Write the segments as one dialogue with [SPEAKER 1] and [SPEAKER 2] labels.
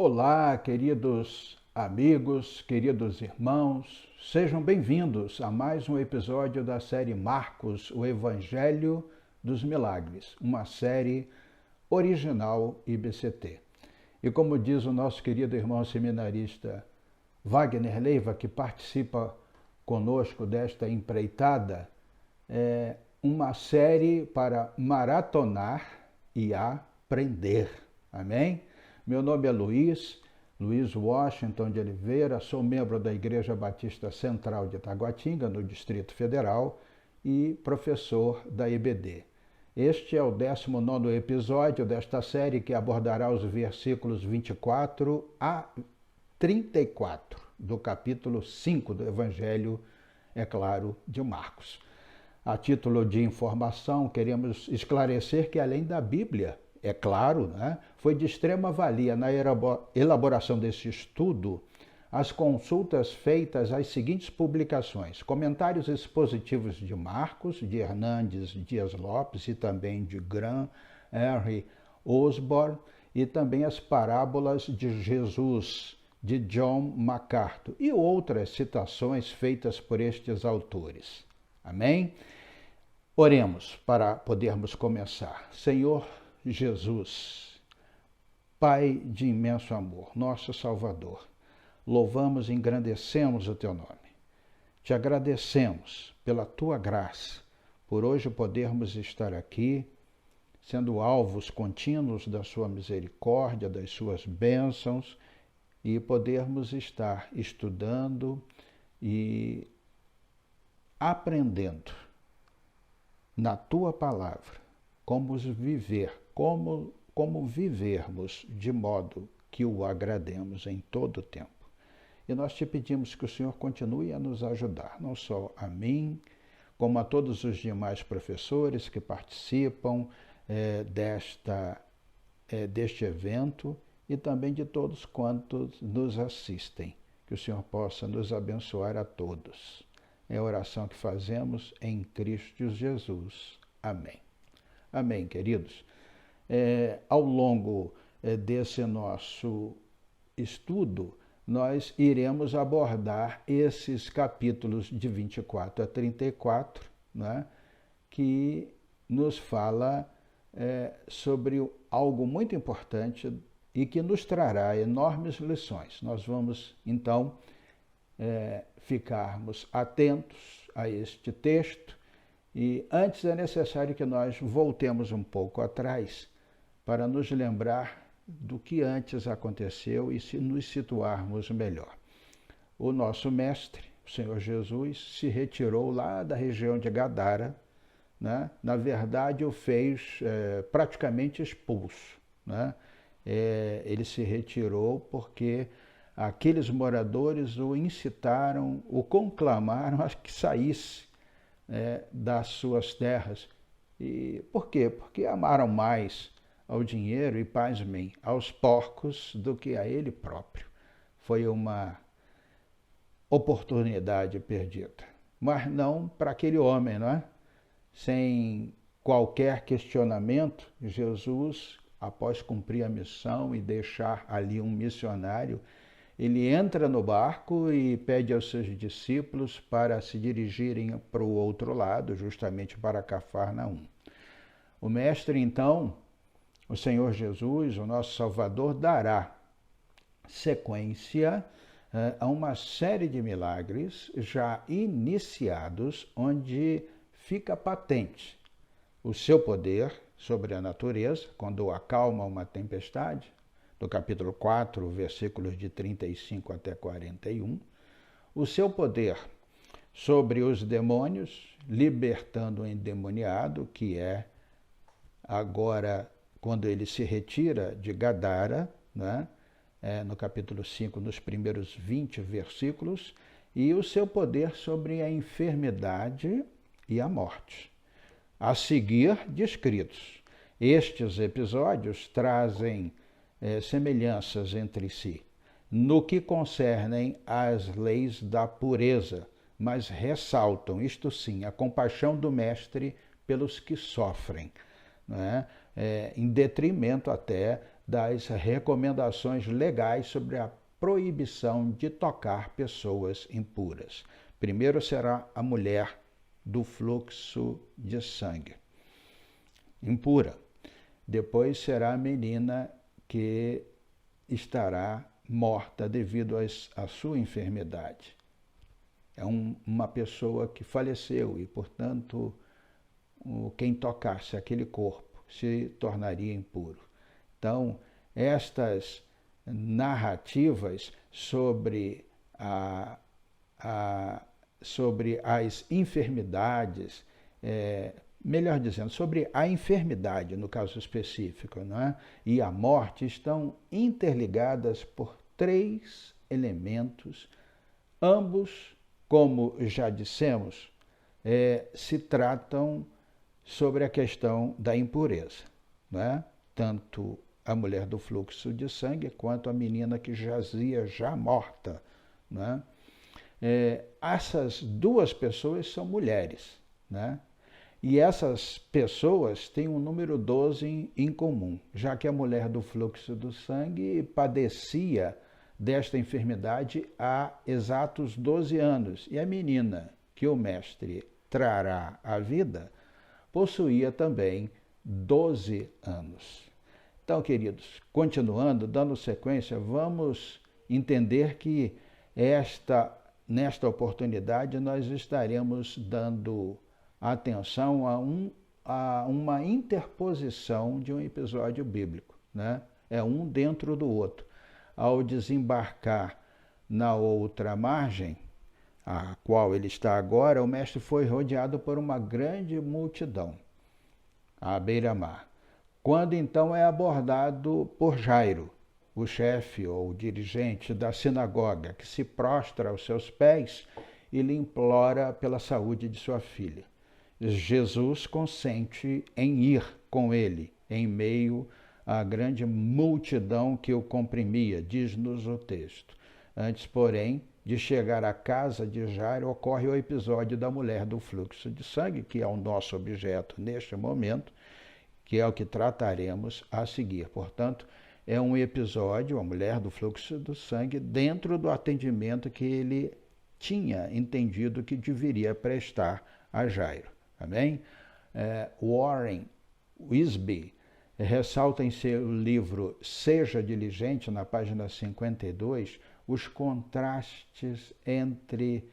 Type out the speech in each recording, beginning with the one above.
[SPEAKER 1] Olá, queridos amigos, queridos irmãos, sejam bem-vindos a mais um episódio da série Marcos, o Evangelho dos Milagres, uma série original IBCT. E como diz o nosso querido irmão seminarista Wagner Leiva, que participa conosco desta empreitada, é uma série para maratonar e aprender. Amém? Meu nome é Luiz Washington de Oliveira, sou membro da Igreja Batista Central de Taguatinga, no Distrito Federal, e professor da EBD. Este é o 19º episódio desta série que abordará os versículos 24 a 34 do capítulo 5 do Evangelho, é claro, de Marcos. A título de informação, queremos esclarecer que, além da Bíblia, é claro, foi de extrema valia na elaboração desse estudo as consultas feitas às seguintes publicações: Comentários expositivos de Marcos, de Hernandes Dias Lopes e também de Graham Henry Osborne, e também as Parábolas de Jesus, de John MacArthur, e outras citações feitas por estes autores. Amém? Oremos para podermos começar. Senhor Jesus, Pai de imenso amor, nosso Salvador, louvamos e engrandecemos o Teu nome. Te agradecemos pela Tua graça, por hoje podermos estar aqui, sendo alvos contínuos da Sua misericórdia, das Suas bênçãos, e podermos estar estudando e aprendendo na Tua palavra como vivermos de modo que o agrademos em todo o tempo. E nós te pedimos que o Senhor continue a nos ajudar, não só a mim, como a todos os demais professores que participam deste evento e também de todos quantos nos assistem. Que o Senhor possa nos abençoar a todos. É a oração que fazemos em Cristo Jesus. Amém. Amém, queridos. Ao longo desse nosso estudo, nós iremos abordar esses capítulos de 24 a 34, que nos fala sobre algo muito importante e que nos trará enormes lições. Nós vamos, então, ficarmos atentos a este texto. E antes é necessário que nós voltemos um pouco atrás para nos lembrar do que antes aconteceu e nos situarmos melhor. O nosso mestre, o Senhor Jesus, se retirou lá da região de Gadara, na verdade o fez praticamente expulso. Ele se retirou porque aqueles moradores o incitaram, o conclamaram a que saísse das suas terras. E por quê? Porque amaram mais ao dinheiro e, pasmem, aos porcos do que a ele próprio. Foi uma oportunidade perdida. Mas não para aquele homem, Sem qualquer questionamento, Jesus, após cumprir a missão e deixar ali um missionário, ele entra no barco e pede aos seus discípulos para se dirigirem para o outro lado, justamente para Cafarnaum. O mestre, então, o Senhor Jesus, o nosso Salvador, dará sequência a uma série de milagres já iniciados, onde fica patente o seu poder sobre a natureza, quando acalma uma tempestade, do capítulo 4, versículos de 35 até 41, o seu poder sobre os demônios, libertando o endemoniado, que é agora quando ele se retira de Gadara, no capítulo 5, nos primeiros 20 versículos, e o seu poder sobre a enfermidade e a morte. A seguir, descritos. Estes episódios trazem semelhanças entre si, no que concernem às leis da pureza, mas ressaltam, isto sim, a compaixão do Mestre pelos que sofrem, em detrimento até das recomendações legais sobre a proibição de tocar pessoas impuras. Primeiro será a mulher do fluxo de sangue impura. Depois será a menina que estará morta devido à sua enfermidade. É uma pessoa que faleceu e, portanto, quem tocasse aquele corpo se tornaria impuro. Então, estas narrativas sobre sobre as enfermidades, melhor dizendo, sobre a enfermidade, no caso específico, não é? E a morte estão interligadas por três elementos, ambos, como já dissemos, se tratam sobre a questão da impureza, não é? Tanto a mulher do fluxo de sangue quanto a menina que jazia já morta, não é? Essas duas pessoas são mulheres, né? E essas pessoas têm um número 12 em comum, já que a mulher do fluxo do sangue padecia desta enfermidade há exatos 12 anos. E a menina que o mestre trará à vida possuía também 12 anos. Então, queridos, continuando, dando sequência, vamos entender que nesta oportunidade nós estaremos dando atenção a uma interposição de um episódio bíblico, né? É um dentro do outro. Ao desembarcar na outra margem, a qual ele está agora, o mestre foi rodeado por uma grande multidão, à beira-mar. Quando então é abordado por Jairo, o chefe ou dirigente da sinagoga, que se prostra aos seus pés e lhe implora pela saúde de sua filha. Jesus consente em ir com ele, em meio à grande multidão que o comprimia, diz-nos o texto. Antes, porém, de chegar à casa de Jairo, ocorre o episódio da mulher do fluxo de sangue, que é o nosso objeto neste momento, que é o que trataremos a seguir. Portanto, é um episódio, a mulher do fluxo do sangue, dentro do atendimento que ele tinha entendido que deveria prestar a Jairo. Amém? Warren Wisby ressalta em seu livro Seja Diligente, na página 52, os contrastes entre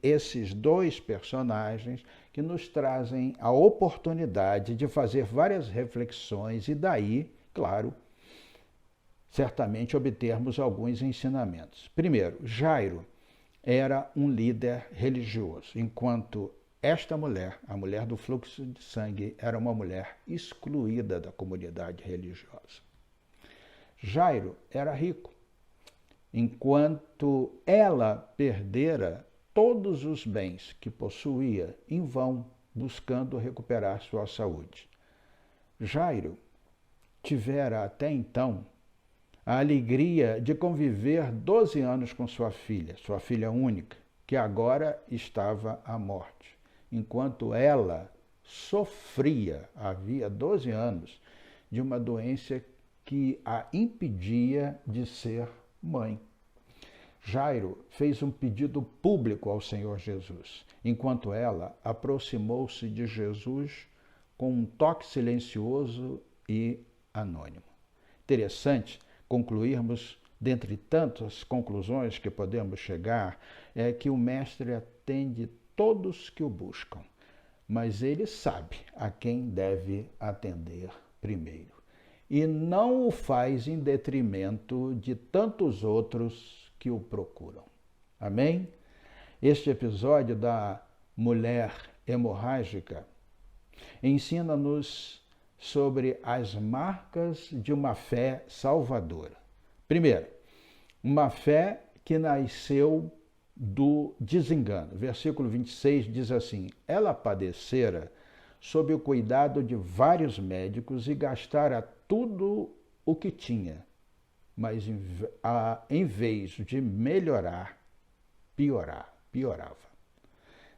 [SPEAKER 1] esses dois personagens que nos trazem a oportunidade de fazer várias reflexões e daí, claro, certamente obtermos alguns ensinamentos. Primeiro, Jairo era um líder religioso, enquanto esta mulher, a mulher do fluxo de sangue, era uma mulher excluída da comunidade religiosa. Jairo era rico, enquanto ela perdera todos os bens que possuía em vão, buscando recuperar sua saúde. Jairo tivera até então a alegria de conviver 12 anos com sua filha única, que agora estava à morte, enquanto ela sofria, havia 12 anos, de uma doença que a impedia de ser mãe. Jairo fez um pedido público ao Senhor Jesus, enquanto ela aproximou-se de Jesus com um toque silencioso e anônimo. Interessante concluirmos, dentre tantas conclusões que podemos chegar, é que o mestre atende todos que o buscam, mas ele sabe a quem deve atender primeiro. E não o faz em detrimento de tantos outros que o procuram. Amém? Este episódio da mulher hemorrágica ensina-nos sobre as marcas de uma fé salvadora. Primeiro, uma fé que nasceu do desengano. Versículo 26 diz assim: ela padecera sob o cuidado de vários médicos e gastara tudo o que tinha, mas em vez de melhorar, piorava.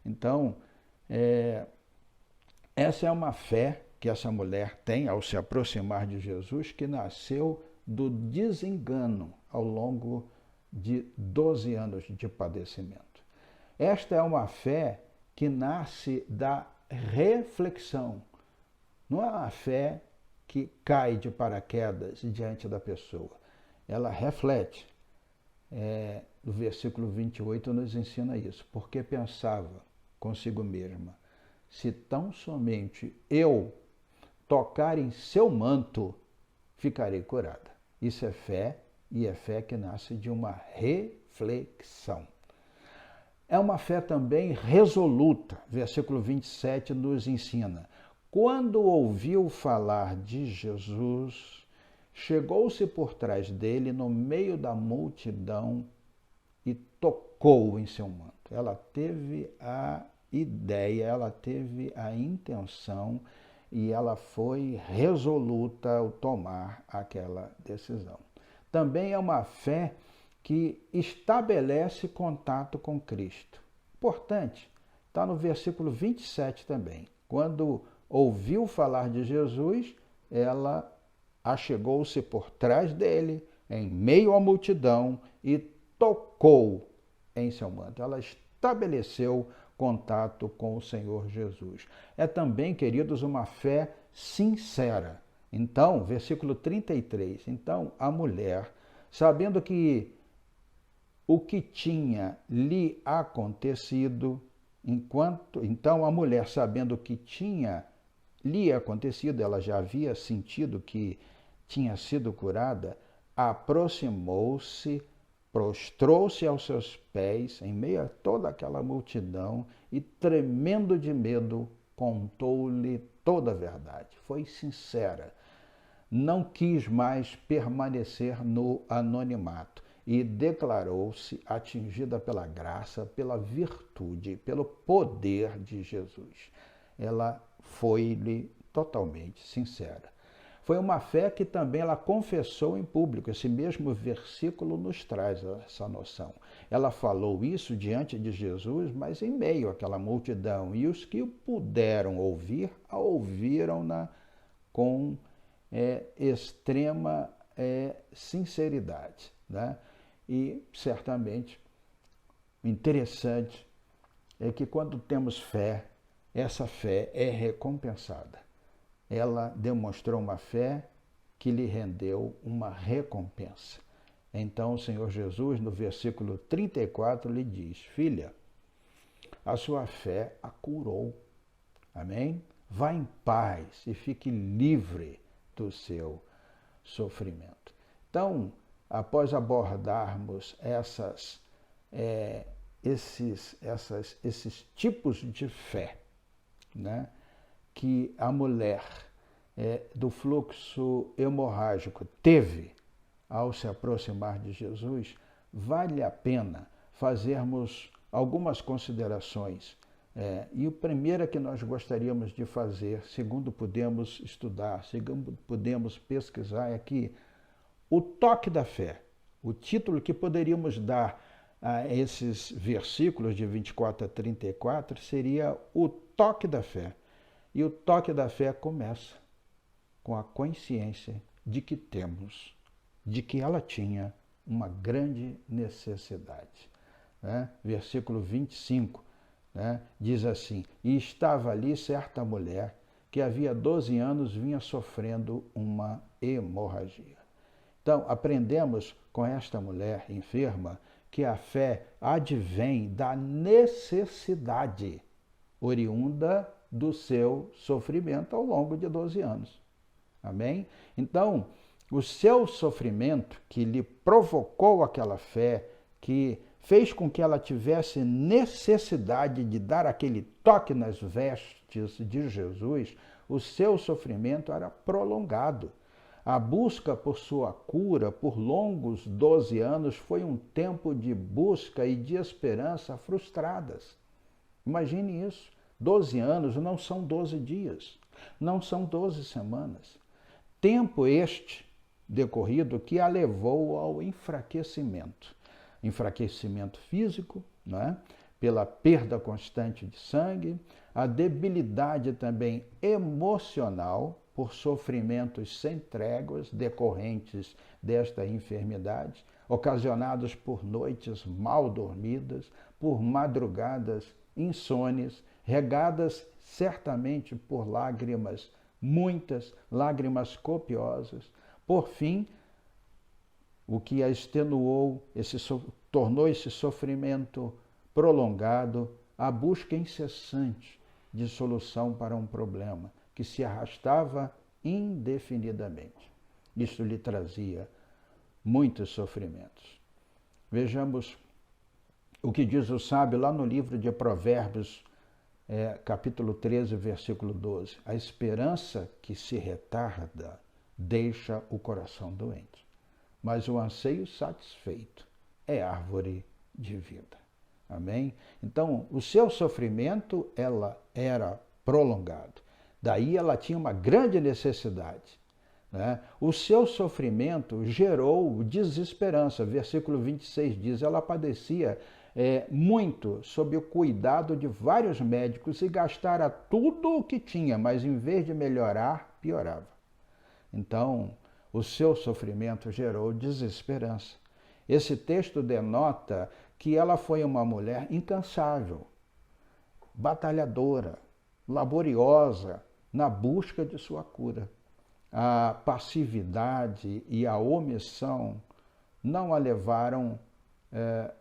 [SPEAKER 1] Então, Essa é uma fé que essa mulher tem ao se aproximar de Jesus, que nasceu do desengano ao longo de 12 anos de padecimento. Esta é uma fé que nasce da reflexão. Não é uma fé que cai de paraquedas diante da pessoa. Ela reflete. O versículo 28 nos ensina isso. Porque pensava consigo mesma, se tão somente eu tocar em seu manto, ficarei curada. Isso é fé, e é fé que nasce de uma reflexão. É uma fé também resoluta. Versículo 27 nos ensina. Quando ouviu falar de Jesus, chegou-se por trás dele no meio da multidão e tocou em seu manto. Ela teve a ideia, ela teve a intenção e ela foi resoluta ao tomar aquela decisão. Também é uma fé que estabelece contato com Cristo. Importante, está no versículo 27 também. Quando ouviu falar de Jesus, ela achegou-se por trás dele, em meio à multidão, e tocou em seu manto. Ela estabeleceu contato com o Senhor Jesus. É também, queridos, uma fé sincera. Então, versículo 33, então a mulher, sabendo que o que tinha lhe acontecido, então a mulher, sabendo o que tinha lhe acontecido, ela já havia sentido que tinha sido curada, aproximou-se, prostrou-se aos seus pés, em meio a toda aquela multidão, e tremendo de medo, contou-lhe toda a verdade. Foi sincera. Não quis mais permanecer no anonimato e declarou-se atingida pela graça, pela virtude, pelo poder de Jesus. Ela foi-lhe totalmente sincera. Foi uma fé que também ela confessou em público. Esse mesmo versículo nos traz essa noção. Ela falou isso diante de Jesus, mas em meio àquela multidão. E os que puderam ouvir, a ouviram-na com extrema sinceridade. Né? E, certamente, o interessante é que quando temos fé, essa fé é recompensada. Ela demonstrou uma fé que lhe rendeu uma recompensa. Então o Senhor Jesus, no versículo 34, lhe diz: filha, a sua fé a curou. Amém? Vá em paz e fique livre do seu sofrimento. Então, após abordarmos esses tipos de fé, né, que a mulher do fluxo hemorrágico teve ao se aproximar de Jesus, vale a pena fazermos algumas considerações. E a primeira que nós gostaríamos de fazer, segundo podemos estudar, segundo podemos pesquisar, é que o toque da fé, o título que poderíamos dar a esses versículos de 24 a 34 seria o toque da fé. E o toque da fé começa com a consciência de que temos, de que ela tinha uma grande necessidade. Né? Versículo 25, né? Diz assim: e estava ali certa mulher que havia 12 anos vinha sofrendo uma hemorragia. Então, aprendemos com esta mulher enferma que a fé advém da necessidade oriunda do seu sofrimento ao longo de 12 anos. Amém? Então, o seu sofrimento que lhe provocou aquela fé, que fez com que ela tivesse necessidade de dar aquele toque nas vestes de Jesus, o seu sofrimento era prolongado. A busca por sua cura por longos 12 anos foi um tempo de busca e de esperança frustradas. Imagine isso. 12 anos não são 12 dias, não são 12 semanas. Tempo este decorrido que a levou ao enfraquecimento. Enfraquecimento físico, não é? pela perda constante de sangue, a debilidade também emocional por sofrimentos sem tréguas decorrentes desta enfermidade, ocasionados por noites mal dormidas, por madrugadas insones, regadas certamente por lágrimas, muitas lágrimas copiosas. Por fim, o que a extenuou, tornou esse sofrimento prolongado, a busca incessante de solução para um problema que se arrastava indefinidamente. Isso lhe trazia muitos sofrimentos. Vejamos o que diz o sábio lá no livro de Provérbios, capítulo 13, versículo 12. A esperança que se retarda deixa o coração doente, mas o anseio satisfeito é árvore de vida. Amém? Então, o seu sofrimento era prolongado. Daí ela tinha uma grande necessidade. Né? O seu sofrimento gerou desesperança. Versículo 26 diz, ela padecia muito sob o cuidado de vários médicos e gastara tudo o que tinha, mas em vez de melhorar, piorava. Então, o seu sofrimento gerou desesperança. Esse texto denota que ela foi uma mulher incansável, batalhadora, laboriosa na busca de sua cura. A passividade e a omissão não a levaram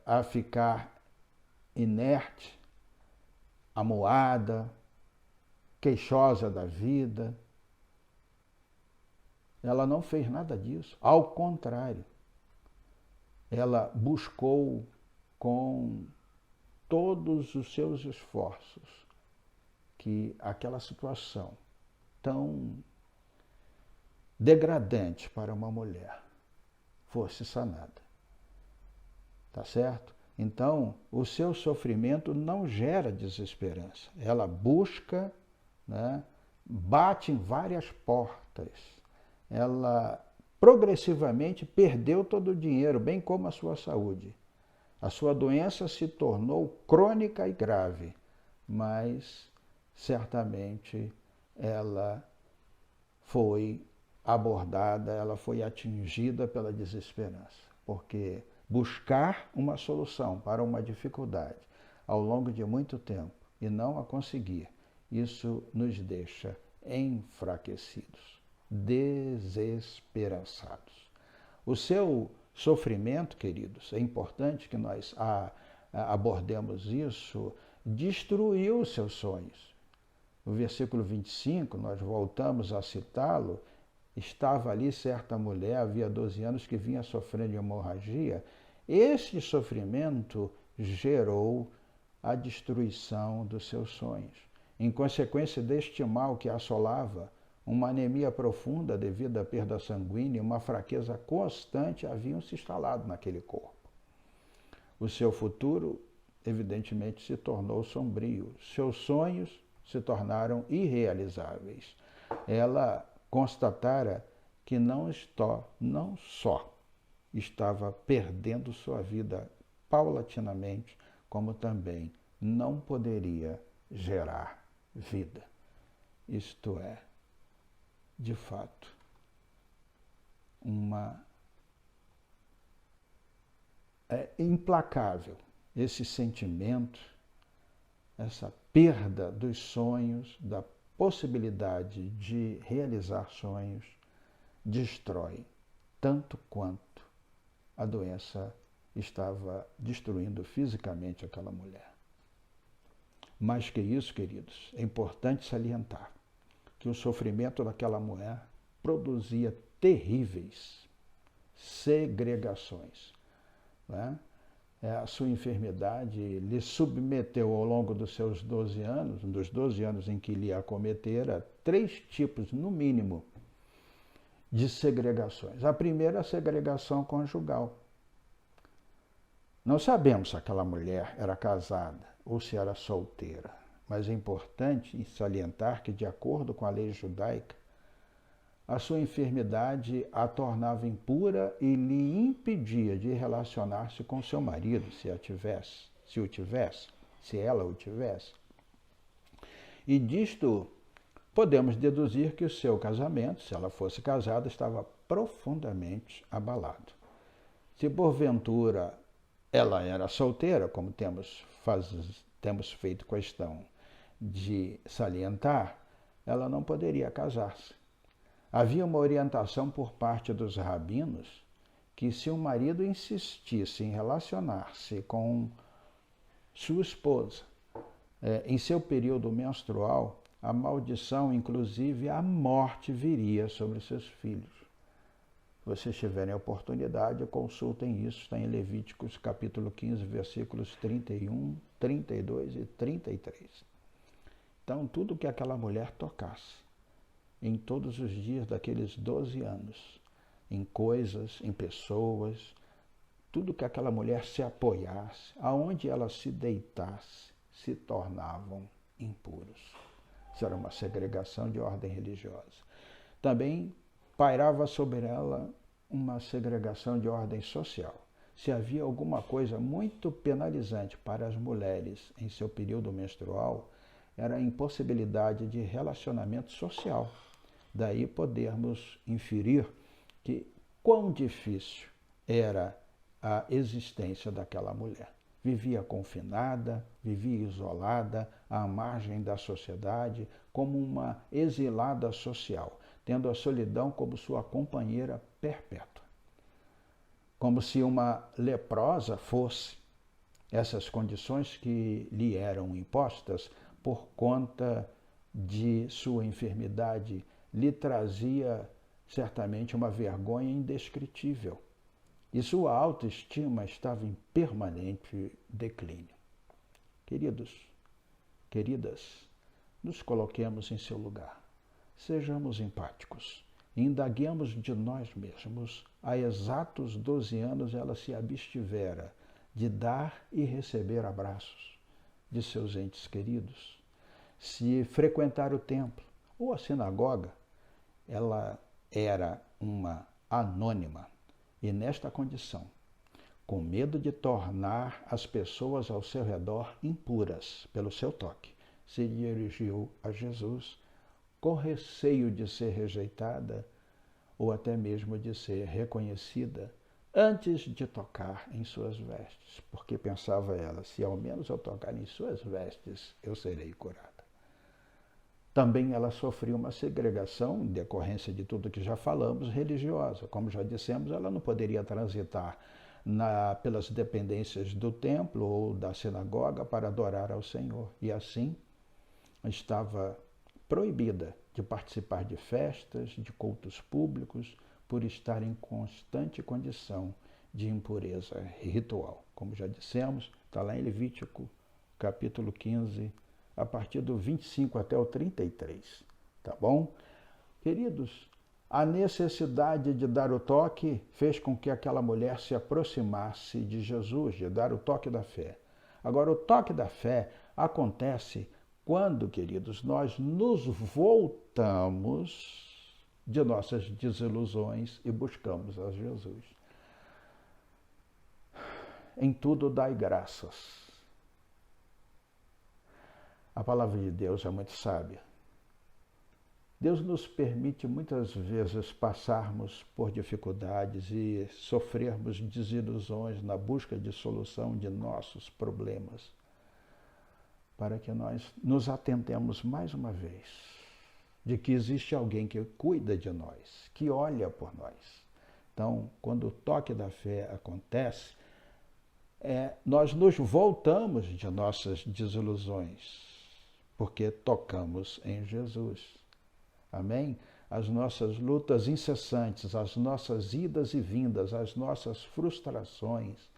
[SPEAKER 1] a ficar inerte, amuada, queixosa da vida. Ela não fez nada disso. Ao contrário, ela buscou com todos os seus esforços que aquela situação tão degradante para uma mulher fosse sanada. Tá certo? Então, o seu sofrimento não gera desesperança. Ela busca, né, bate em várias portas. Ela progressivamente perdeu todo o dinheiro, bem como a sua saúde. A sua doença se tornou crônica e grave, mas certamente ela foi abordada, ela foi atingida pela desesperança, porque buscar uma solução para uma dificuldade ao longo de muito tempo e não a conseguir, isso nos deixa enfraquecidos, desesperançados. O seu sofrimento, queridos, é importante que nós abordemos isso, destruiu os seus sonhos. No versículo 25, nós voltamos a citá-lo, estava ali certa mulher, havia 12 anos, que vinha sofrendo de hemorragia. Esse sofrimento gerou a destruição dos seus sonhos. Em consequência deste mal que a assolava, uma anemia profunda devido à perda sanguínea e uma fraqueza constante haviam se instalado naquele corpo. O seu futuro, evidentemente, se tornou sombrio. Seus sonhos se tornaram irrealizáveis. Ela constatara que não só estava perdendo sua vida paulatinamente, como também não poderia gerar vida. Isto é, de fato, é implacável esse sentimento, essa perda dos sonhos, da possibilidade de realizar sonhos, destrói tanto quanto a doença estava destruindo fisicamente aquela mulher. Mais que isso, queridos, é importante salientar que o sofrimento daquela mulher produzia terríveis segregações. Né? A sua enfermidade lhe submeteu ao longo dos seus 12 anos, dos 12 anos em que lhe acometera, 3 tipos, no mínimo, de segregações. A primeira, a segregação conjugal. Não sabemos se aquela mulher era casada ou se era solteira, mas é importante salientar que, de acordo com a lei judaica, a sua enfermidade a tornava impura e lhe impedia de relacionar-se com seu marido, se o tivesse. se ela o tivesse. E disto podemos deduzir que o seu casamento, se ela fosse casada, estava profundamente abalado. Se porventura ela era solteira, como temos feito questão de salientar, ela não poderia casar-se. Havia uma orientação por parte dos rabinos que, se o marido insistisse em relacionar-se com sua esposa em seu período menstrual, a maldição, inclusive a morte, viria sobre seus filhos. Se vocês tiverem a oportunidade, consultem isso, está em Levíticos capítulo 15, versículos 31, 32 e 33. Então, tudo que aquela mulher tocasse, em todos os dias daqueles 12 anos, em coisas, em pessoas, tudo que aquela mulher se apoiasse, aonde ela se deitasse, se tornavam impuros. Isso era uma segregação de ordem religiosa. Também pairava sobre ela uma segregação de ordem social. Se havia alguma coisa muito penalizante para as mulheres em seu período menstrual, era a impossibilidade de relacionamento social. Daí podermos inferir que quão difícil era a existência daquela mulher. Vivia confinada, vivia isolada, à margem da sociedade, como uma exilada social, tendo a solidão como sua companheira perpétua. Como se uma leprosa fosse. Essas condições que lhe eram impostas por conta de sua enfermidade lhe trazia certamente uma vergonha indescritível. E sua autoestima estava em permanente declínio. Queridos, queridas, nos coloquemos em seu lugar. Sejamos empáticos. Indaguemos de nós mesmos. Há exatos 12 anos ela se abstivera de dar e receber abraços de seus entes queridos. Se frequentar o templo ou a sinagoga, ela era uma anônima. E nesta condição, com medo de tornar as pessoas ao seu redor impuras pelo seu toque, se dirigiu a Jesus com receio de ser rejeitada ou até mesmo de ser reconhecida antes de tocar em suas vestes, porque pensava ela, se ao menos eu tocar em suas vestes, eu serei curada. Também ela sofreu uma segregação, em decorrência de tudo que já falamos, religiosa. Como já dissemos, ela não poderia transitar pelas dependências do templo ou da sinagoga para adorar ao Senhor. E assim estava proibida de participar de festas, de cultos públicos, por estar em constante condição de impureza ritual. Como já dissemos, está lá em Levítico, capítulo 15, a partir do 25 até o 33, tá bom? Queridos, a necessidade de dar o toque fez com que aquela mulher se aproximasse de Jesus, de dar o toque da fé. Agora, o toque da fé acontece quando, queridos, nós nos voltamos de nossas desilusões e buscamos a Jesus. Em tudo dai graças. A palavra de Deus é muito sábia. Deus nos permite muitas vezes passarmos por dificuldades e sofrermos desilusões na busca de solução de nossos problemas, para que nós nos atentemos mais uma vez de que existe alguém que cuida de nós, que olha por nós. Então, quando o toque da fé acontece, nós nos voltamos de nossas desilusões, porque tocamos em Jesus. Amém? As nossas lutas incessantes, as nossas idas e vindas, as nossas frustrações,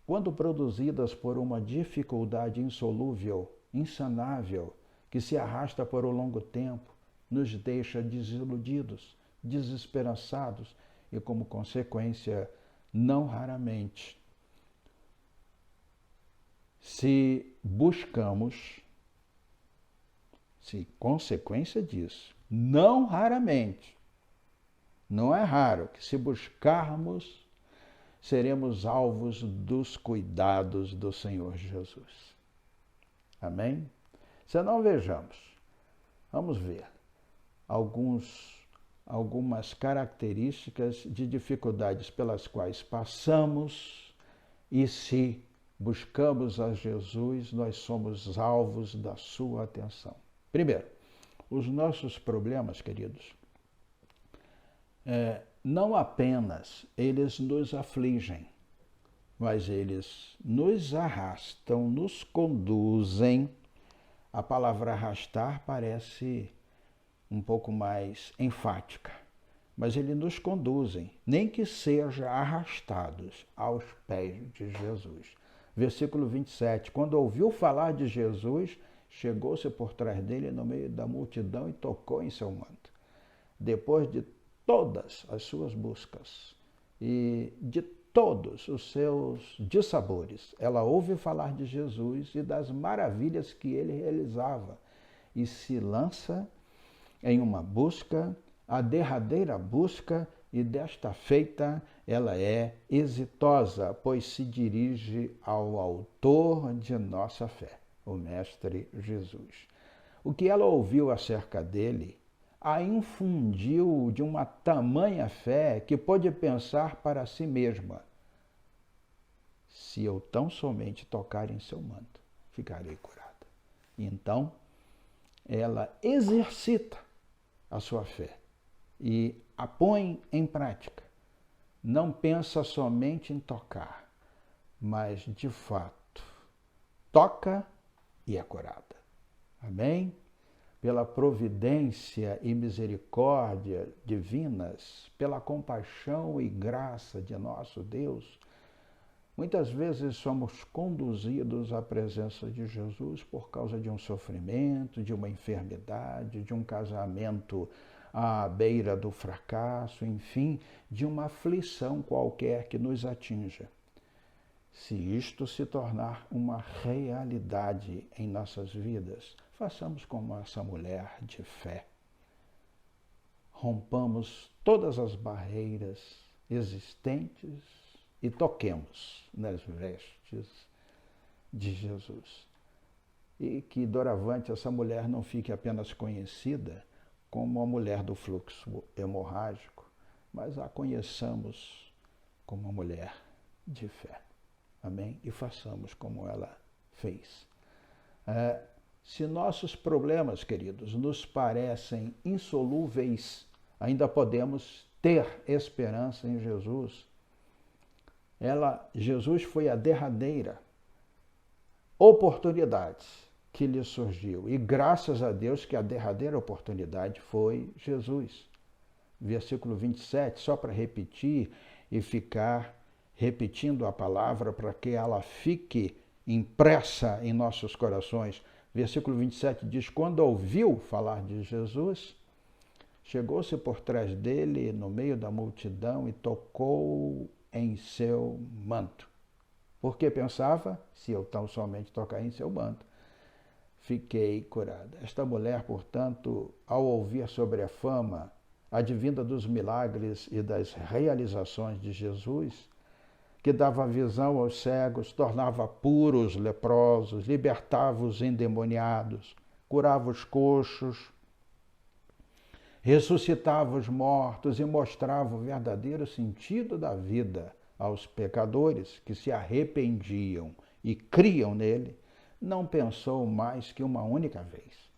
[SPEAKER 1] quando produzidas por uma dificuldade insolúvel, insanável, que se arrasta por um longo tempo, nos deixa desiludidos, desesperançados e, como consequência, não raramente, consequência disso, não raramente, não é raro que se buscarmos, seremos alvos dos cuidados do Senhor Jesus. Amém? Se não, vejamos. Vamos ver algumas características de dificuldades pelas quais passamos e se buscamos a Jesus, nós somos alvos da sua atenção. Primeiro, os nossos problemas, queridos, não apenas eles nos afligem, mas eles nos arrastam, nos conduzem. A palavra arrastar parece um pouco mais enfática, mas eles nos conduzem, nem que seja arrastados aos pés de Jesus. Versículo 27, quando ouviu falar de Jesus, chegou-se por trás dele no meio da multidão e tocou em seu manto. Depois de todas as suas buscas e de todos os seus dissabores, ela ouve falar de Jesus e das maravilhas que ele realizava e se lança em uma busca, a derradeira busca, e desta feita ela é exitosa, pois se dirige ao autor de nossa fé, o Mestre Jesus. O que ela ouviu acerca dele a infundiu de uma tamanha fé que pôde pensar para si mesma: se eu tão somente tocar em seu manto, ficarei curada. Então, ela exercita a sua fé e a põe em prática. Não pensa somente em tocar, mas de fato toca e é curada. Amém? Pela providência e misericórdia divinas, pela compaixão e graça de nosso Deus, muitas vezes somos conduzidos à presença de Jesus por causa de um sofrimento, de uma enfermidade, de um casamento à beira do fracasso, enfim, de uma aflição qualquer que nos atinja. Se isto se tornar uma realidade em nossas vidas, façamos como essa mulher de fé. Rompamos todas as barreiras existentes e toquemos nas vestes de Jesus. E que, doravante, essa mulher não fique apenas conhecida como a mulher do fluxo hemorrágico, mas a conheçamos como uma mulher de fé. Amém? E façamos como ela fez. Se nossos problemas, queridos, nos parecem insolúveis, ainda podemos ter esperança em Jesus. Jesus foi a derradeira oportunidade que lhe surgiu. E graças a Deus que a derradeira oportunidade foi Jesus. Versículo 27, só para repetir e ficar repetindo a palavra para que ela fique impressa em nossos corações. Versículo 27 diz, quando ouviu falar de Jesus, chegou-se por trás dele, no meio da multidão, e tocou em seu manto. Porque pensava, se eu tão somente tocar em seu manto, fiquei curada. Esta mulher, portanto, ao ouvir sobre a fama advinda dos milagres e das realizações de Jesus, que dava visão aos cegos, tornava puros os leprosos, libertava os endemoniados, curava os coxos, ressuscitava os mortos e mostrava o verdadeiro sentido da vida aos pecadores que se arrependiam e criam nele, não pensou mais que uma única vez.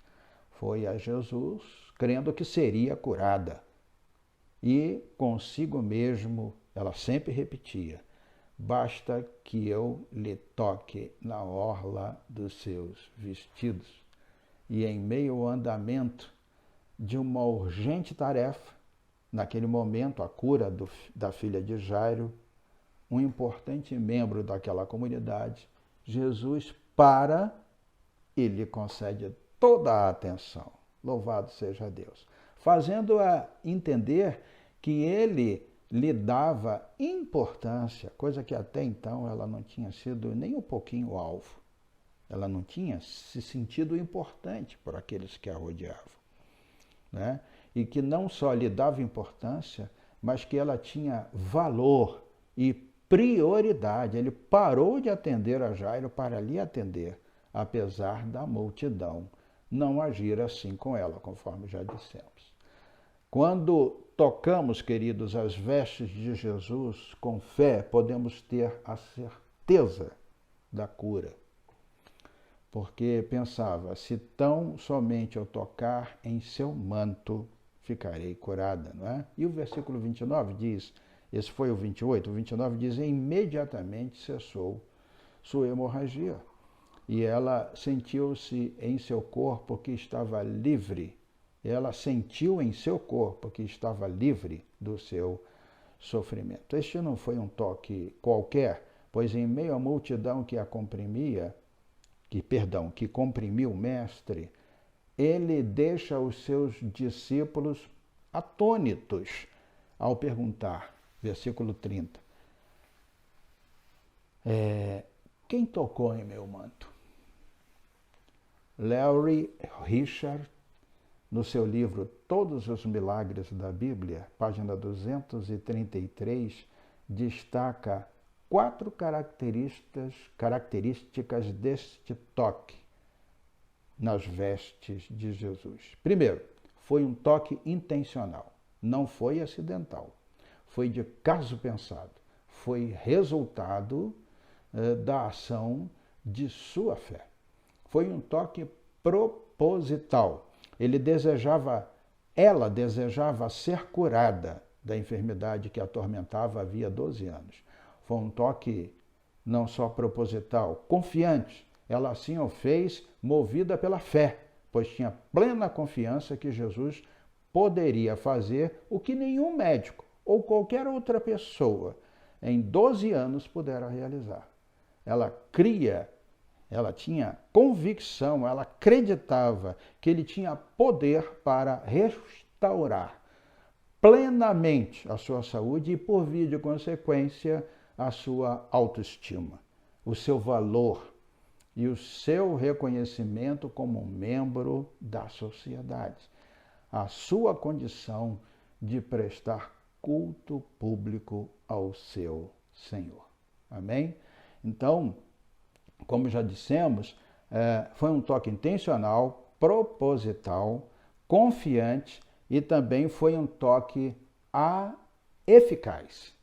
[SPEAKER 1] Foi a Jesus, crendo que seria curada. E consigo mesmo, ela sempre repetia, basta que eu lhe toque na orla dos seus vestidos. E em meio ao andamento de uma urgente tarefa, naquele momento, a cura da filha de Jairo, um importante membro daquela comunidade, Jesus para e lhe concede toda a atenção. Louvado seja Deus. Fazendo-a entender que ele lhe dava importância, coisa que até então ela não tinha sido nem um pouquinho alvo. Ela não tinha se sentido importante por aqueles que a rodeavam, né? E que não só lhe dava importância, mas que ela tinha valor e prioridade. Ele parou de atender a Jairo para lhe atender, apesar da multidão não agir assim com ela, conforme já dissemos. Quando tocamos, queridos, as vestes de Jesus com fé, podemos ter a certeza da cura. Porque pensava, se tão somente eu tocar em seu manto, ficarei curada, não é? E o versículo 29 diz, esse foi o 28, o 29 diz, imediatamente cessou sua hemorragia. E ela sentiu-se em seu corpo que estava livre. Ela sentiu em seu corpo que estava livre do seu sofrimento. Este não foi um toque qualquer, pois em meio à multidão que a comprimia, que comprimiu o mestre, ele deixa os seus discípulos atônitos ao perguntar, versículo 30, quem tocou em meu manto? Larry Richard, no seu livro Todos os Milagres da Bíblia, página 233, destaca 4 características deste toque nas vestes de Jesus. Primeiro, foi um toque intencional, não foi acidental, foi de caso pensado, foi resultado da ação de sua fé. Foi um toque proposital. Ela desejava ser curada da enfermidade que a atormentava havia 12 anos. Foi um toque não só proposital, confiante. Ela assim o fez movida pela fé, pois tinha plena confiança que Jesus poderia fazer o que nenhum médico ou qualquer outra pessoa em 12 anos pudera realizar. Ela cria, ela tinha convicção, ela acreditava que ele tinha poder para restaurar plenamente a sua saúde e, por via de consequência, a sua autoestima, o seu valor e o seu reconhecimento como membro da sociedade, a sua condição de prestar culto público ao seu Senhor. Amém? Então, como já dissemos, foi um toque intencional, proposital, confiante e também foi um toque eficaz.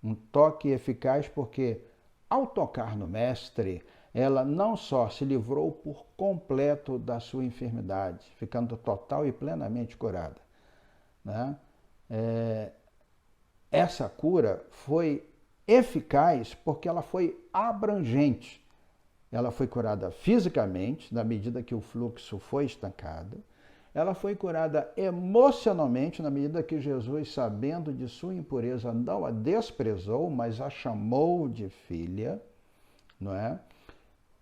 [SPEAKER 1] Um toque eficaz porque, ao tocar no Mestre, ela não só se livrou por completo da sua enfermidade, ficando total e plenamente curada, né? Essa cura foi eficaz porque ela foi abrangente. Ela foi curada fisicamente, na medida que o fluxo foi estancado. Ela foi curada emocionalmente, na medida que Jesus, sabendo de sua impureza, não a desprezou, mas a chamou de filha, não é?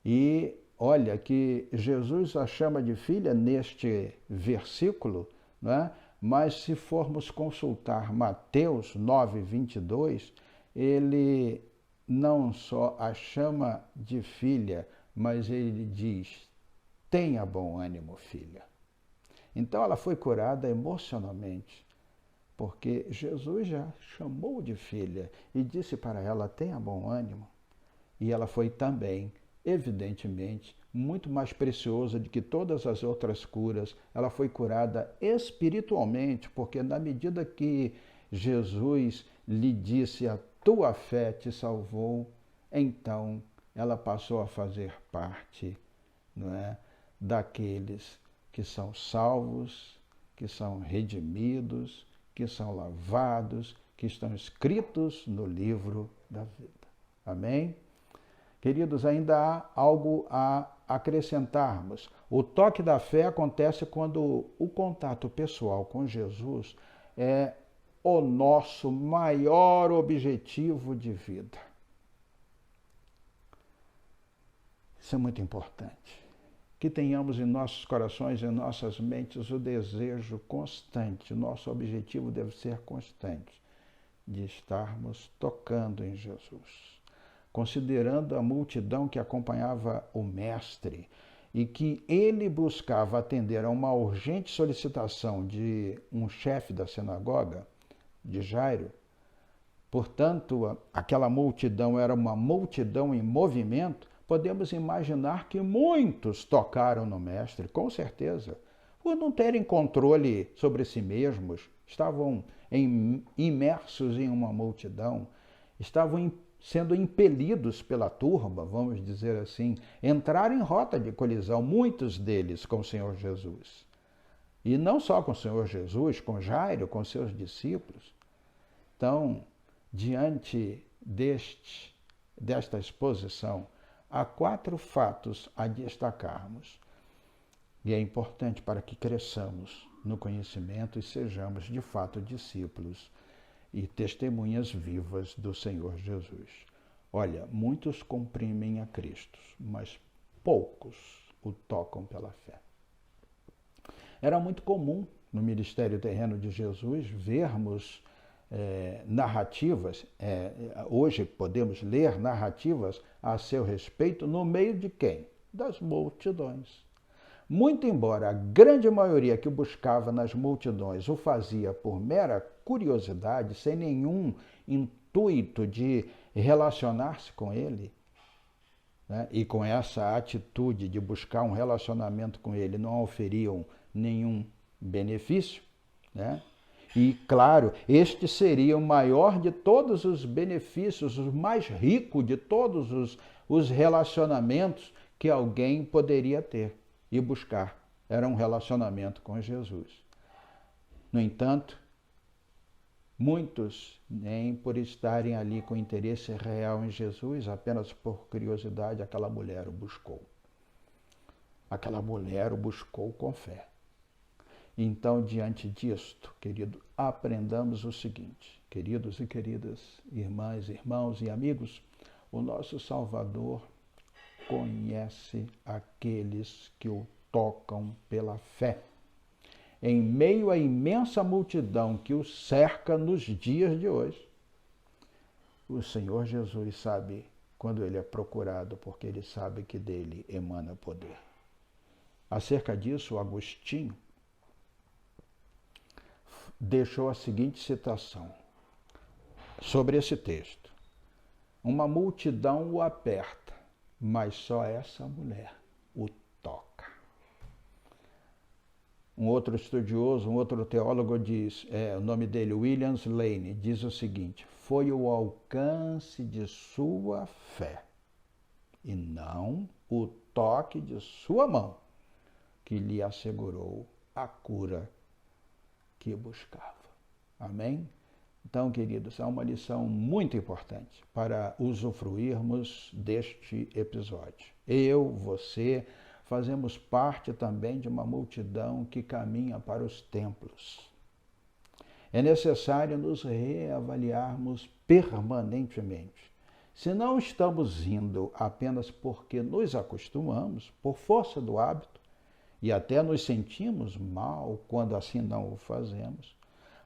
[SPEAKER 1] E olha que Jesus a chama de filha neste versículo, não é? Mas se formos consultar Mateus 9, 22, ele não só a chama de filha, mas ele diz, tenha bom ânimo, filha. Então ela foi curada emocionalmente, porque Jesus já chamou de filha e disse para ela, tenha bom ânimo. E ela foi também, evidentemente, muito mais preciosa do que todas as outras curas. Ela foi curada espiritualmente, porque na medida que Jesus lhe disse, a tua fé te salvou, então ela passou a fazer parte, não é, daqueles que são salvos, que são redimidos, que são lavados, que estão escritos no livro da vida. Amém? Queridos, ainda há algo a acrescentarmos. O toque da fé acontece quando o contato pessoal com Jesus é o nosso maior objetivo de vida. Isso é muito importante. Que tenhamos em nossos corações e em nossas mentes o desejo constante, nosso objetivo deve ser constante, de estarmos tocando em Jesus, considerando a multidão que acompanhava o Mestre e que ele buscava atender a uma urgente solicitação de um chefe da sinagoga, de Jairo. Portanto, aquela multidão era uma multidão em movimento, podemos imaginar que muitos tocaram no Mestre, com certeza, por não terem controle sobre si mesmos, estavam imersos em uma multidão, estavam sendo impelidos pela turba, vamos dizer assim, entraram em rota de colisão, muitos deles com o Senhor Jesus. E não só com o Senhor Jesus, com Jairo, com seus discípulos. Então, diante desta exposição, há 4 fatos a destacarmos. E é importante para que cresçamos no conhecimento e sejamos, de fato, discípulos e testemunhas vivas do Senhor Jesus. Olha, muitos comprimem a Cristo, mas poucos o tocam pela fé. Era muito comum no ministério terreno de Jesus vermos narrativas, hoje podemos ler narrativas a seu respeito no meio de quem? Das multidões. Muito embora a grande maioria que o buscava nas multidões o fazia por mera curiosidade, sem nenhum intuito de relacionar-se com ele, né? E com essa atitude de buscar um relacionamento com ele não oferiam nenhum benefício, né? E, claro, este seria o maior de todos os benefícios, o mais rico de todos os relacionamentos que alguém poderia ter e buscar. Era um relacionamento com Jesus. No entanto, muitos, nem por estarem ali com interesse real em Jesus, apenas por curiosidade, aquela mulher o buscou. Aquela mulher o buscou com fé. Então, diante disto, querido, aprendamos o seguinte, queridos e queridas, irmãs, irmãos e amigos, o nosso Salvador conhece aqueles que o tocam pela fé. Em meio à imensa multidão que o cerca nos dias de hoje, o Senhor Jesus sabe quando ele é procurado, porque ele sabe que dele emana poder. Acerca disso, Agostinho deixou a seguinte citação sobre esse texto. Uma multidão o aperta, mas só essa mulher o toca. Um outro estudioso, um outro teólogo diz, o nome dele, William Lane, diz o seguinte: foi o alcance de sua fé e não o toque de sua mão que lhe assegurou a cura que buscava. Amém? Então, queridos, há uma lição muito importante para usufruirmos deste episódio. Eu, você, fazemos parte também de uma multidão que caminha para os templos. É necessário nos reavaliarmos permanentemente. Se não estamos indo apenas porque nos acostumamos, por força do hábito, e até nos sentimos mal quando assim não o fazemos,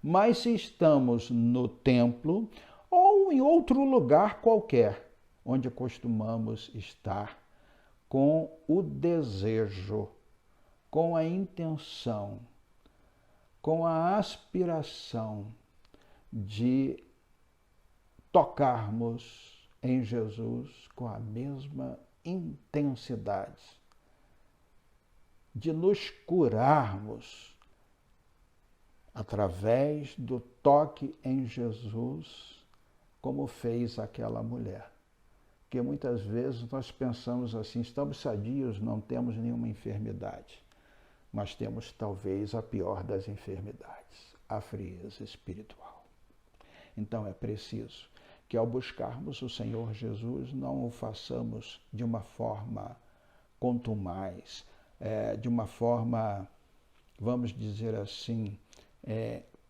[SPEAKER 1] mas se estamos no templo ou em outro lugar qualquer, onde costumamos estar com o desejo, com a intenção, com a aspiração de tocarmos em Jesus com a mesma intensidade, de nos curarmos através do toque em Jesus, como fez aquela mulher. Porque muitas vezes nós pensamos assim, estamos sadios, não temos nenhuma enfermidade, mas temos talvez a pior das enfermidades, a frieza espiritual. Então é preciso que ao buscarmos o Senhor Jesus, não o façamos de uma forma contumaz, de uma forma, vamos dizer assim,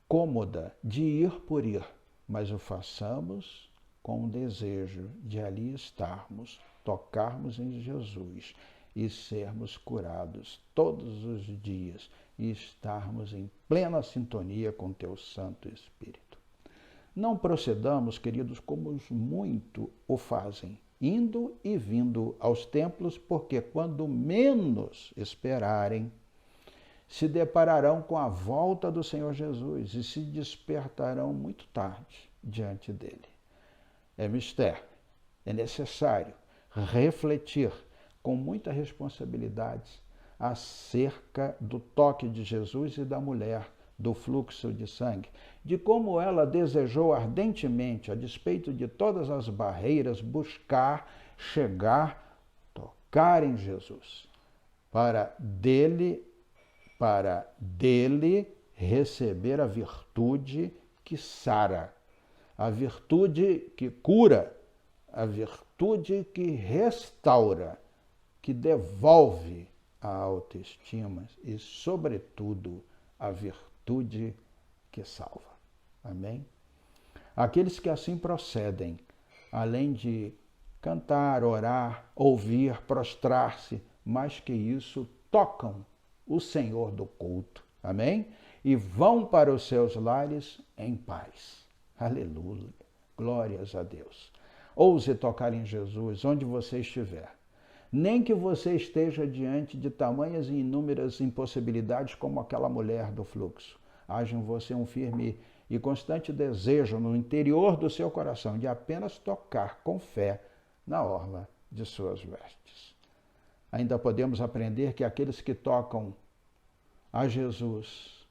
[SPEAKER 1] cômoda, de ir por ir, mas o façamos com o desejo de ali estarmos, tocarmos em Jesus e sermos curados todos os dias e estarmos em plena sintonia com teu Santo Espírito. Não procedamos, queridos, como muito o fazem, indo e vindo aos templos, porque quando menos esperarem, se depararão com a volta do Senhor Jesus e se despertarão muito tarde diante dele. É mistério, é necessário refletir com muita responsabilidade acerca do toque de Jesus e da mulher do fluxo de sangue, de como ela desejou ardentemente, a despeito de todas as barreiras, buscar, chegar, tocar em Jesus, para dele receber a virtude que sara, a virtude que cura, a virtude que restaura, que devolve a autoestima e, sobretudo, a virtude que salva. Amém? Aqueles que assim procedem, além de cantar, orar, ouvir, prostrar-se, mais que isso, tocam o Senhor do culto. Amém? E vão para os seus lares em paz. Aleluia. Glórias a Deus. Ouse tocar em Jesus onde você estiver. Nem que você esteja diante de tamanhas e inúmeras impossibilidades como aquela mulher do fluxo. Haja em você um firme e constante desejo no interior do seu coração de apenas tocar com fé na orla de suas vestes. Ainda podemos aprender que aqueles que tocam a Jesus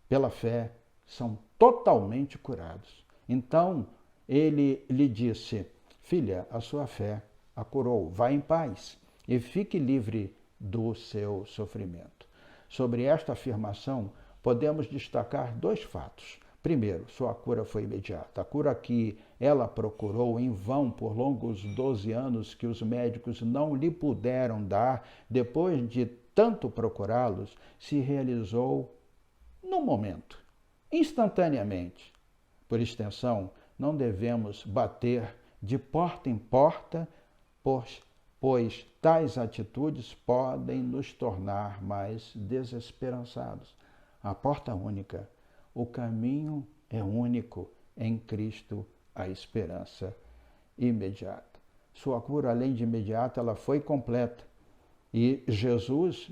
[SPEAKER 1] pela fé são totalmente curados. Então, ele lhe disse: filha, a sua fé a curou, vá em paz e fique livre do seu sofrimento. Sobre esta afirmação, podemos destacar dois fatos. Primeiro, sua cura foi imediata. A cura que ela procurou em vão por longos 12 anos, que os médicos não lhe puderam dar, depois de tanto procurá-los, se realizou no momento, instantaneamente. Por extensão, não devemos bater de porta em porta, pois tais atitudes podem nos tornar mais desesperançados. A porta única, o caminho é único, em Cristo a esperança imediata. Sua cura, além de imediata, ela foi completa. E Jesus,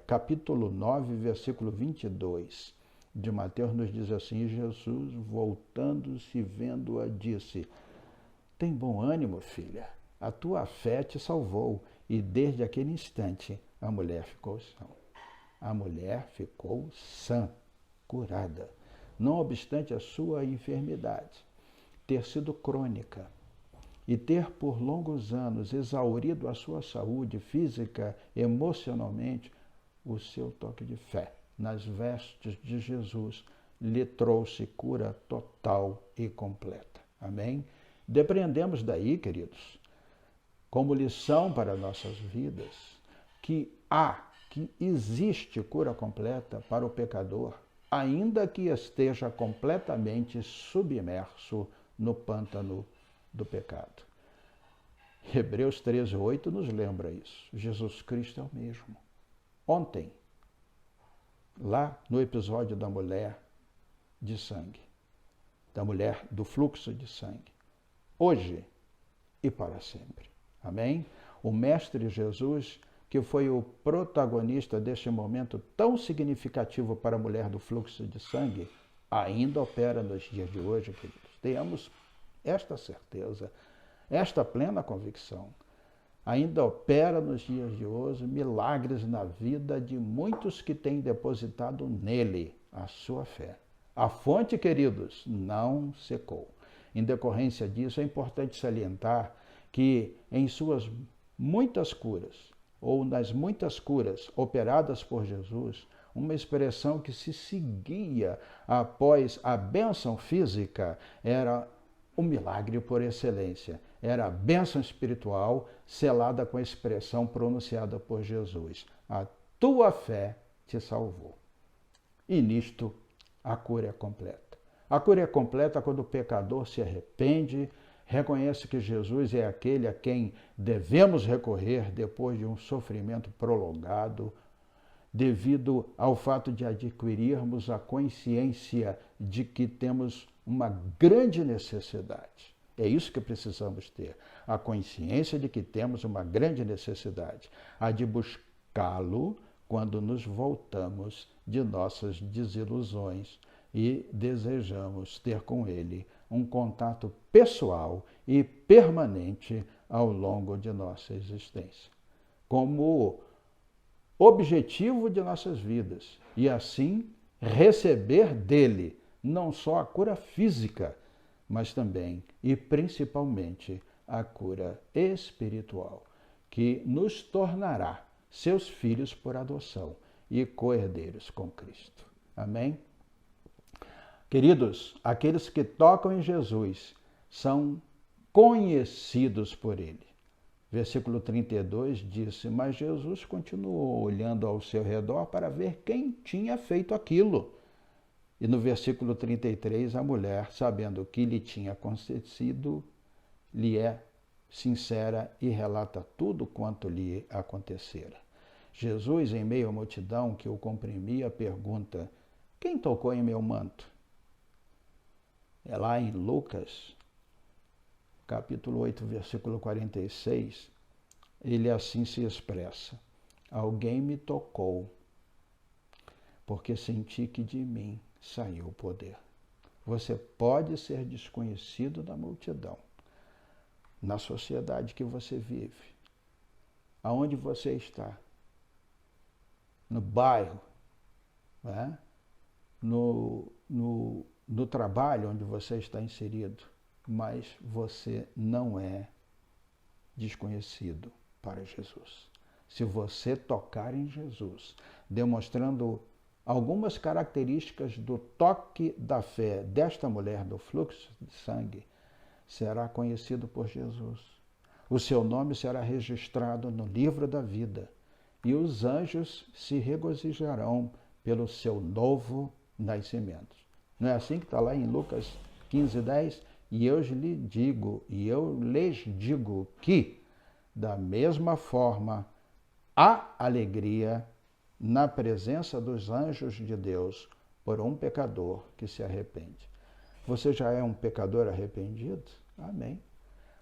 [SPEAKER 1] capítulo 9, versículo 22 de Mateus, nos diz assim: Jesus, voltando-se e vendo-a, disse: tem bom ânimo, filha, a tua fé te salvou. E desde aquele instante a mulher ficou sã. A mulher ficou sã, curada, não obstante a sua enfermidade ter sido crônica e ter por longos anos exaurido a sua saúde física, emocionalmente. O seu toque de fé nas vestes de Jesus lhe trouxe cura total e completa. Amém? Depreendemos daí, queridos, como lição para nossas vidas, que existe cura completa para o pecador, ainda que esteja completamente submerso no pântano do pecado. Hebreus 13:8 nos lembra isso. Jesus Cristo é o mesmo. Ontem, lá no episódio da mulher de sangue, da mulher do fluxo de sangue, hoje e para sempre. Amém? O Mestre Jesus, que foi o protagonista deste momento tão significativo para a mulher do fluxo de sangue, ainda opera nos dias de hoje, queridos. Tenhamos esta certeza, esta plena convicção. Ainda opera nos dias de hoje milagres na vida de muitos que têm depositado nele a sua fé. A fonte, queridos, não secou. Em decorrência disso, é importante salientar que em suas muitas curas, ou nas muitas curas operadas por Jesus, uma expressão que se seguia após a bênção física era o milagre por excelência. Era a bênção espiritual selada com a expressão pronunciada por Jesus: a tua fé te salvou. E nisto a cura é completa. A cura é completa quando o pecador se arrepende, reconhece que Jesus é aquele a quem devemos recorrer depois de um sofrimento prolongado, devido ao fato de adquirirmos a consciência de que temos uma grande necessidade. É isso que precisamos ter, a consciência de que temos uma grande necessidade, a de buscá-lo quando nos voltamos de nossas desilusões, e desejamos ter com ele um contato pessoal e permanente ao longo de nossa existência, como objetivo de nossas vidas, e assim receber dele não só a cura física, mas também e principalmente a cura espiritual, que nos tornará seus filhos por adoção e co-herdeiros com Cristo. Amém? Queridos, aqueles que tocam em Jesus são conhecidos por ele. Versículo 32 disse: mas Jesus continuou olhando ao seu redor para ver quem tinha feito aquilo. E no versículo 33, a mulher, sabendo o que lhe tinha acontecido, lhe é sincera e relata tudo quanto lhe acontecera. Jesus, em meio à multidão que o comprimia, pergunta: quem tocou em meu manto? É lá em Lucas, capítulo 8, versículo 46, ele assim se expressa: alguém me tocou, porque senti que de mim saiu o poder. Você pode ser desconhecido da multidão, na sociedade que você vive, aonde você está, no bairro, né? no trabalho onde você está inserido, mas você não é desconhecido para Jesus. Se você tocar em Jesus, demonstrando algumas características do toque da fé desta mulher do fluxo de sangue, será conhecido por Jesus. O seu nome será registrado no livro da vida e os anjos se regozijarão pelo seu novo nascimento. Não é assim que está lá em Lucas 15:10? E eu lhes digo que, da mesma forma, há alegria na presença dos anjos de Deus por um pecador que se arrepende. Você já é um pecador arrependido? Amém.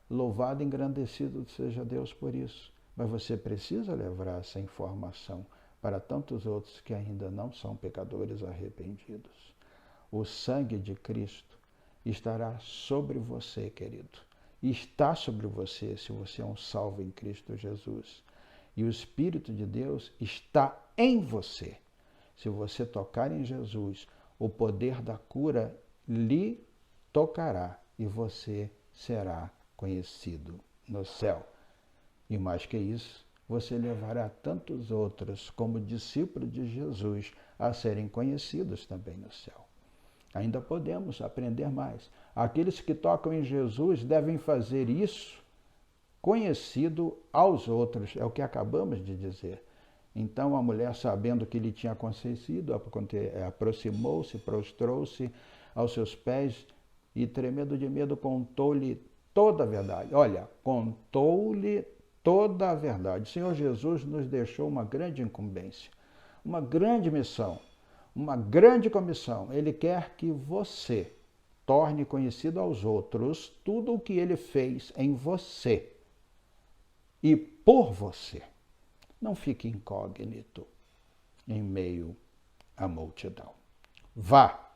[SPEAKER 1] Louvado e engrandecido seja Deus por isso. Mas você precisa levar essa informação para tantos outros que ainda não são pecadores arrependidos. O sangue de Cristo estará sobre você, querido. Está sobre você se você é um salvo em Cristo Jesus. E o Espírito de Deus está em você. Se você tocar em Jesus, o poder da cura lhe tocará e você será conhecido no céu. E mais que isso, você levará tantos outros como discípulos de Jesus a serem conhecidos também no céu. Ainda podemos aprender mais. Aqueles que tocam em Jesus devem fazer isso conhecido aos outros, é o que acabamos de dizer. Então a mulher, sabendo que lhe tinha acontecido, aproximou-se, prostrou-se aos seus pés e, tremendo de medo, contou-lhe toda a verdade. Olha, contou-lhe toda a verdade. O Senhor Jesus nos deixou uma grande incumbência, uma grande missão, uma grande comissão. Ele quer que você torne conhecido aos outros tudo o que ele fez em você e por você. Não fique incógnito em meio à multidão. Vá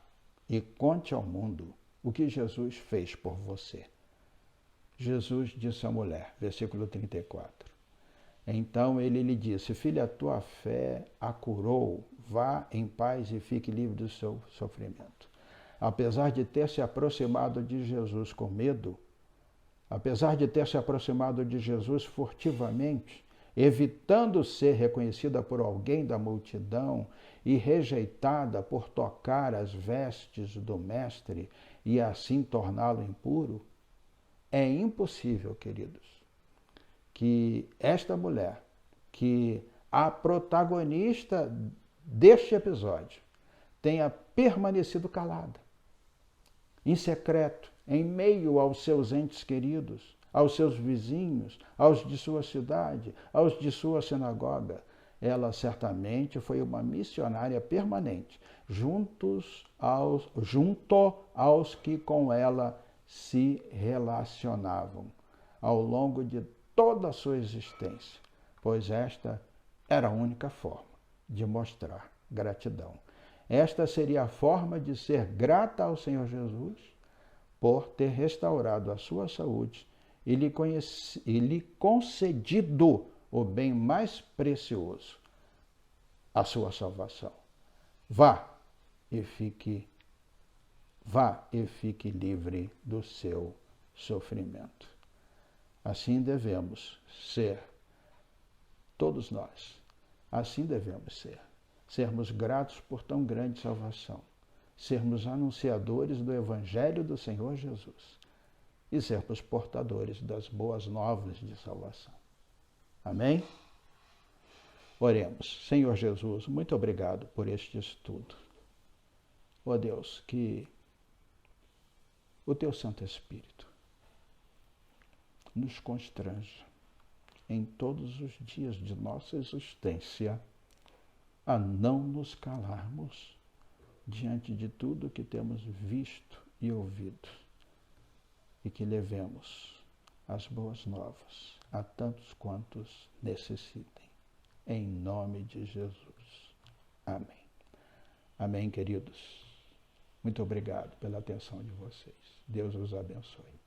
[SPEAKER 1] e conte ao mundo o que Jesus fez por você. Jesus disse à mulher, versículo 34. Então ele lhe disse: filha, a tua fé a curou, vá em paz e fique livre do seu sofrimento. Apesar de ter se aproximado de Jesus com medo, apesar de ter se aproximado de Jesus furtivamente, evitando ser reconhecida por alguém da multidão e rejeitada por tocar as vestes do Mestre e assim torná-lo impuro, é impossível, queridos, que esta mulher, que a protagonista deste episódio, tenha permanecido calada, em secreto, em meio aos seus entes queridos, aos seus vizinhos, aos de sua cidade, aos de sua sinagoga. Ela certamente foi uma missionária permanente, junto aos que com ela se relacionavam, ao longo de toda a sua existência, pois esta era a única forma de mostrar gratidão. Esta seria a forma de ser grata ao Senhor Jesus por ter restaurado a sua saúde e lhe concedido o bem mais precioso, a sua salvação. Vá e fique livre do seu sofrimento. Assim devemos ser, todos nós, assim devemos ser. Sermos gratos por tão grande salvação, sermos anunciadores do Evangelho do Senhor Jesus e sermos portadores das boas novas de salvação. Amém? Oremos. Senhor Jesus, muito obrigado por este estudo. Ó Deus, que o Teu Santo Espírito nos constranja em todos os dias de nossa existência a não nos calarmos diante de tudo que temos visto e ouvido e que levemos as boas novas a tantos quantos necessitem. Em nome de Jesus. Amém. Amém, queridos. Muito obrigado pela atenção de vocês. Deus os abençoe.